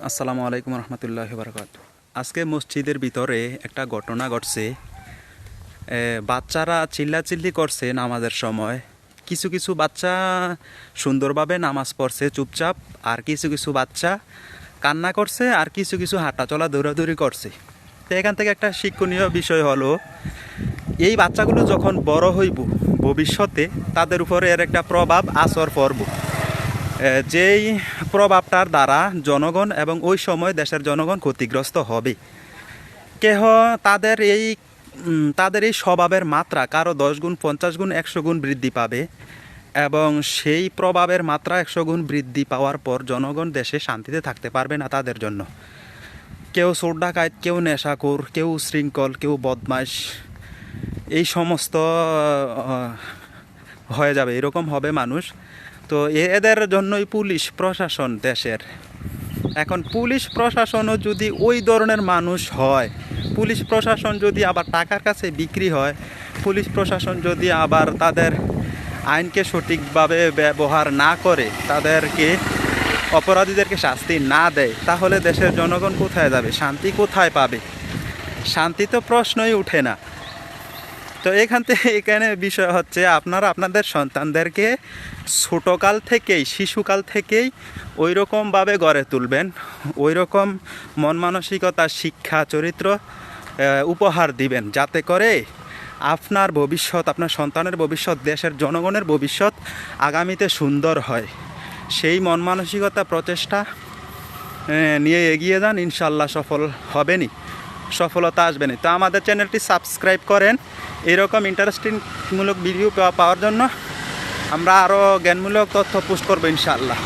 আসসালামু আলাইকুম রহমতুল্লাহি বারাকাতুহু। আজকে মসজিদের ভিতরে একটা ঘটনা ঘটছে। বাচ্চারা চিল্লাচিল্লি করছে নামাজের সময়। কিছু কিছু বাচ্চা সুন্দরভাবে নামাজ পড়ছে চুপচাপ, আর কিছু কিছু বাচ্চা কান্না করছে, আর কিছু কিছু হাঁটাচলা দৌড়াদৌড়ি করছে। তো এখান থেকে একটা শিক্ষণীয় বিষয় হলো, এই বাচ্চাগুলো যখন বড় হইব ভবিষ্যতে তাদের উপরে এর একটা প্রভাব আসর পড়ব, যেই প্রভাবটার দ্বারা জনগণ এবং ওই সময় দেশের জনগণ ক্ষতিগ্রস্ত হবে। কেহ তাদের এই স্বভাবের মাত্রা কারো 10 গুণ 50 গুণ 100 গুণ বৃদ্ধি পাবে, এবং সেই প্রভাবের মাত্রা 100 গুণ বৃদ্ধি পাওয়ার পর জনগণ দেশে শান্তিতে থাকতে পারবে না। তাদের জন্য কেউ চোর ডাকাত, কেউ নেশাখোর, কেউ উশৃঙ্খল, কেউ বদমাইশ, এই সমস্ত হয়ে যাবে, এরকম হবে মানুষ। তো এদের জন্যই পুলিশ প্রশাসন দেশের। এখন পুলিশ প্রশাসনও যদি ওই ধরনের মানুষ হয়, পুলিশ প্রশাসন যদি আবার টাকার কাছে বিক্রি হয়, পুলিশ প্রশাসন যদি আবার তাদের আইনকে সঠিকভাবে ব্যবহার না করে, তাদেরকে অপরাধীদেরকে শাস্তি না দেয়, তাহলে দেশের জনগণ কোথায় যাবে? শান্তি কোথায় পাবে? শান্তি তো প্রশ্নই উঠে না। তো এখানে বিষয় হচ্ছে, আপনারা আপনাদের সন্তানদেরকে ছোটোকাল থেকেই, শিশুকাল থেকেই ওই রকমভাবে গড়ে তুলবেন, ওই রকম মন মানসিকতা, শিক্ষা, চরিত্র উপহার দিবেন, যাতে করে আপনার ভবিষ্যৎ, আপনার সন্তানের ভবিষ্যৎ, দেশের জনগণের ভবিষ্যৎ আগামীতে সুন্দর হয়। সেই মন মানসিকতা প্রচেষ্টা নিয়ে এগিয়ে যান, ইনশাল্লাহ সফল হবেনই, সফলতা আসবেনি। তো আমাদের চ্যানেলটি সাবস্ক্রাইব করেন এরকম ইন্টারেস্টিংমূলক ভিডিও পাওয়ার জন্য। আমরা আরও জ্ঞানমূলক তথ্য পোস্ট করবো ইনশাআল্লাহ।